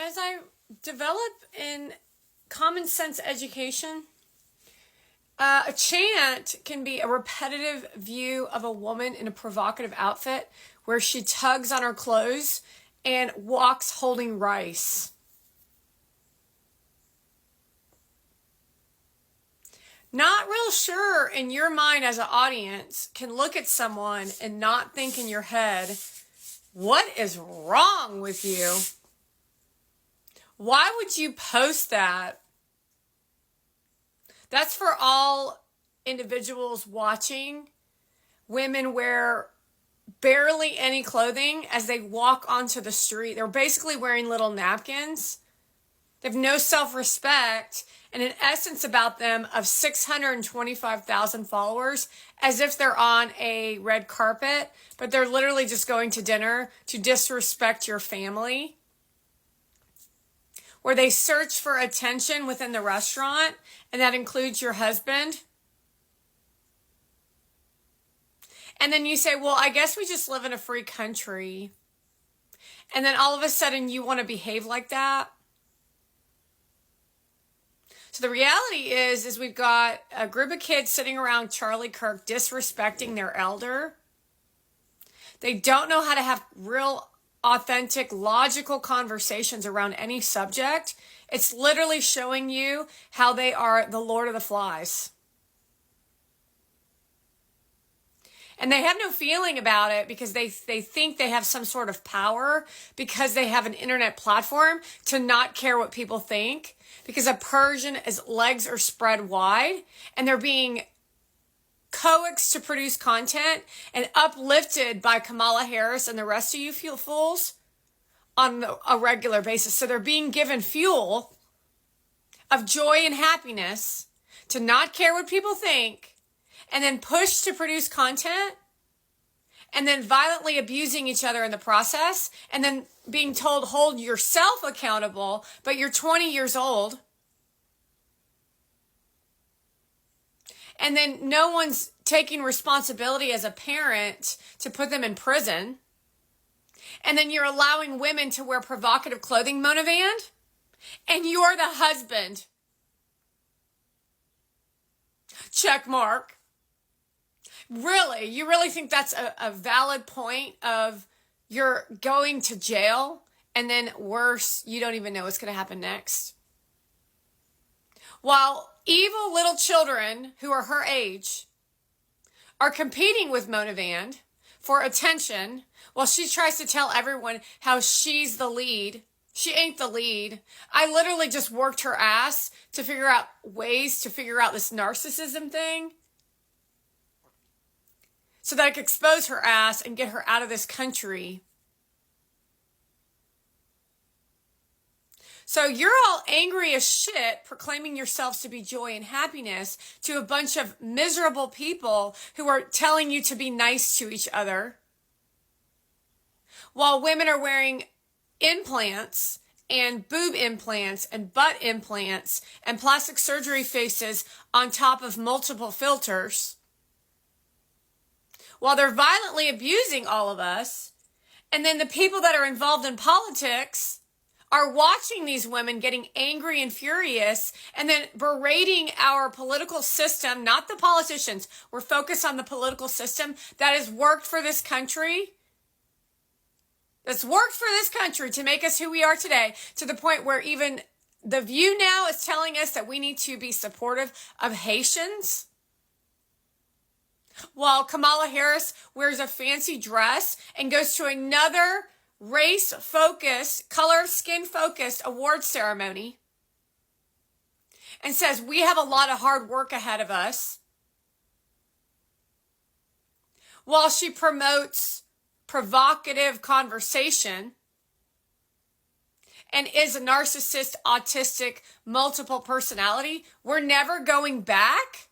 As I develop in common sense education, a chant can be a repetitive view of a woman in a provocative outfit where she tugs on her clothes and walks holding rice. Not real sure in your mind as an audience can look at someone and not think in your head, what is wrong with you? Why would you post that? That's for all individuals watching. Women wear barely any clothing as they walk onto the street. They're basically wearing little napkins. They have no self-respect, and an essence about them of 625,000 followers, as if they're on a red carpet, but they're literally just going to dinner to disrespect your family. Where they search for attention within the restaurant, and that includes your husband. And then you say, well, I guess we just live in a free country. And then all of a sudden you want to behave like that. So the reality is we've got a group of kids sitting around Charlie Kirk disrespecting their elder. They don't know how to have real, authentic, logical conversations around any subject. It's literally showing you how they are the Lord of the Flies. And they have no feeling about it because they think they have some sort of power because they have an internet platform to not care what people think. Because a Persian's legs are spread wide and they're being coaxed to produce content and uplifted by Kamala Harris and the rest of you fools on a regular basis. So they're being given fuel of joy and happiness to not care what people think, and then pushed to produce content, and then violently abusing each other in the process, and then being told, hold yourself accountable, but you're 20 years old. And then no one's taking responsibility as a parent to put them in prison. And then you're allowing women to wear provocative clothing, Mona Vand, and you're the husband. Check mark. Really? You really think that's a valid point of you're going to jail and then worse, you don't even know what's going to happen next? While evil little children who are her age are competing with Mona Vand for attention while she tries to tell everyone how she's the lead. She ain't the lead. I literally just worked her ass to figure out ways to figure out this narcissism thing so that I could expose her ass and get her out of this country. So you're all angry as shit, proclaiming yourselves to be joy and happiness to a bunch of miserable people who are telling you to be nice to each other. While women are wearing implants and boob implants and butt implants and plastic surgery faces on top of multiple filters. While they're violently abusing all of us. And then the people that are involved in politics are watching these women getting angry and furious and then berating our political system, not the politicians. We're focused on the political system that has worked for this country. That's worked for this country to make us who we are today, to the point where even The View now is telling us that we need to be supportive of Haitians. While Kamala Harris wears a fancy dress and goes to another race-focused, color of skin-focused award ceremony and says we have a lot of hard work ahead of us, while she promotes provocative conversation and is a narcissist, autistic, multiple personality. We're never going back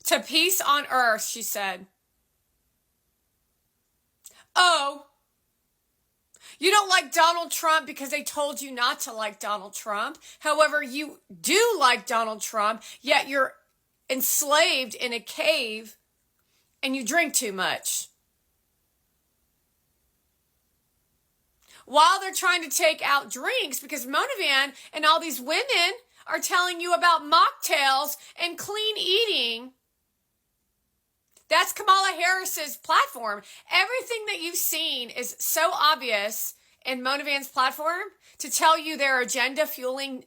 to peace on earth, she said. Oh, you don't like Donald Trump because they told you not to like Donald Trump. However, you do like Donald Trump, yet you're enslaved in a cave and you drink too much. while they're trying to take out drinks, because Monavan and all these women are telling you about mocktails and clean eating. That's Kamala Harris's platform. Everything that you've seen is so obvious in Monavan's platform to tell you their agenda fueling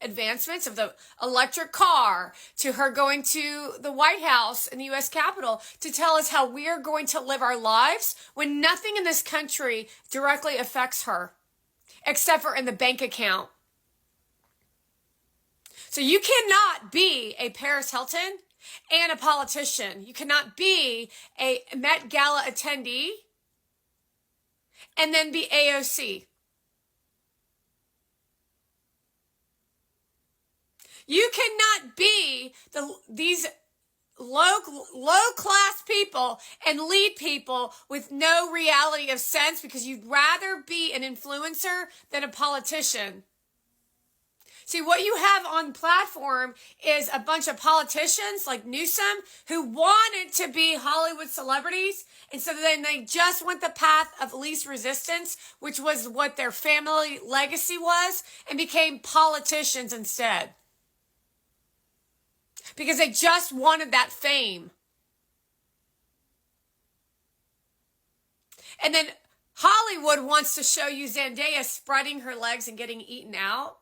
advancements of the electric car, to her going to the White House and the U.S. Capitol to tell us how we are going to live our lives when nothing in this country directly affects her, except for in the bank account. So you cannot be a Paris Hilton and a politician. You cannot be a Met Gala attendee and then be AOC. You cannot be these low class people and lead people with no reality of sense, because you'd rather be an influencer than a politician. See, what you have on platform is a bunch of politicians like Newsom who wanted to be Hollywood celebrities, and so then they just went the path of least resistance, which was what their family legacy was, and became politicians instead. Because they just wanted that fame. And then Hollywood wants to show you Zendaya spreading her legs and getting eaten out,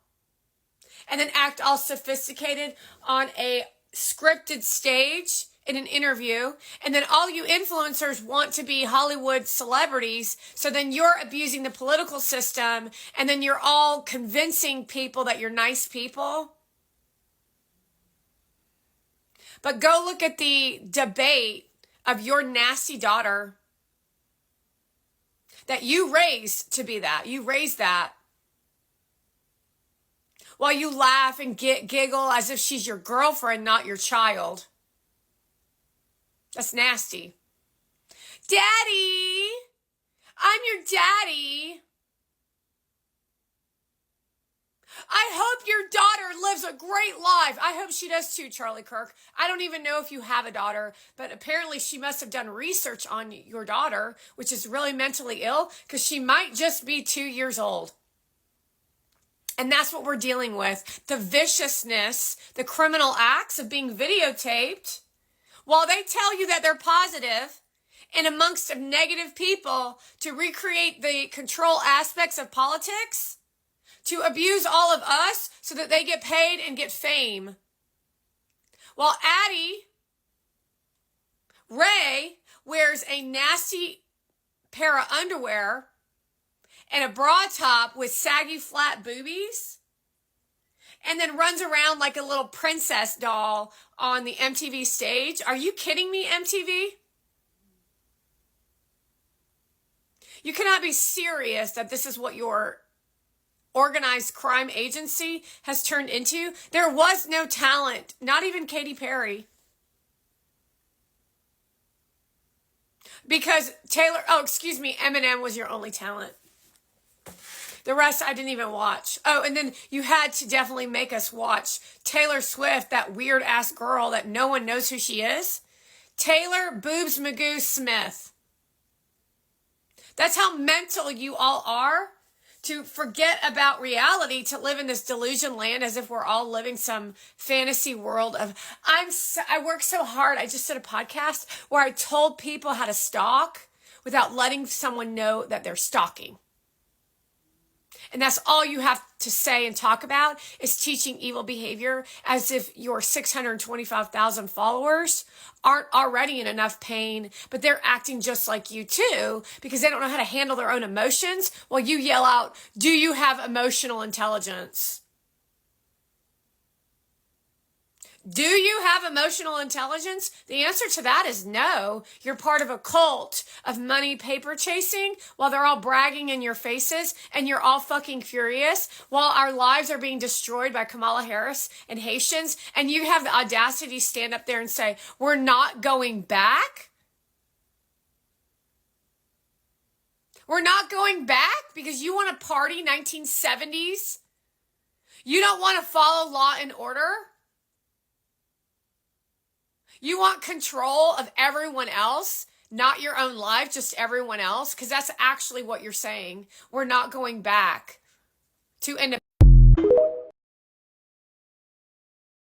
and then act all sophisticated on a scripted stage in an interview. And then all you influencers want to be Hollywood celebrities. So then you're abusing the political system, and then you're all convincing people that you're nice people. But go look at the debate of your nasty daughter that you raised to be that. You raised that. While you laugh and giggle as if she's your girlfriend, not your child. That's nasty. Daddy, I'm your daddy. I hope your daughter lives a great life. I hope she does too, Charlie Kirk. I don't even know if you have a daughter, but apparently she must have done research on your daughter, which is really mentally ill, because she might just be 2 years old. And that's what we're dealing with. The viciousness, the criminal acts of being videotaped, while they tell you that they're positive, and amongst of negative people to recreate the control aspects of politics, to abuse all of us so that they get paid and get fame. While Addie Ray wears a nasty pair of underwear and a bra top with saggy flat boobies, and then runs around like a little princess doll on the MTV stage. Are you kidding me, MTV? You cannot be serious that this is what your organized crime agency has turned into. There was no talent, not even Katy Perry. Because Eminem was your only talent. The rest I didn't even watch. Oh, and then you had to definitely make us watch Taylor Swift, that weird ass girl that no one knows who she is. Taylor Boobs Magoo Smith. That's how mental you all are, to forget about reality, to live in this delusion land as if we're all living some fantasy world of, I work so hard. I just did a podcast where I told people how to stalk without letting someone know that they're stalking. And that's all you have to say and talk about, is teaching evil behavior, as if your 625,000 followers aren't already in enough pain, but they're acting just like you too, because they don't know how to handle their own emotions, while you yell out, do you have emotional intelligence? Do you have emotional intelligence? The answer to that is no. You're part of a cult of money paper chasing while they're all bragging in your faces, and you're all fucking furious while our lives are being destroyed by Kamala Harris and Haitians, and you have the audacity to stand up there and say, we're not going back? We're not going back because you want to party 1970s? You don't want to follow law and order? You want control of everyone else not your own life, just everyone else, because that's actually what you're saying. We're not going back to independence.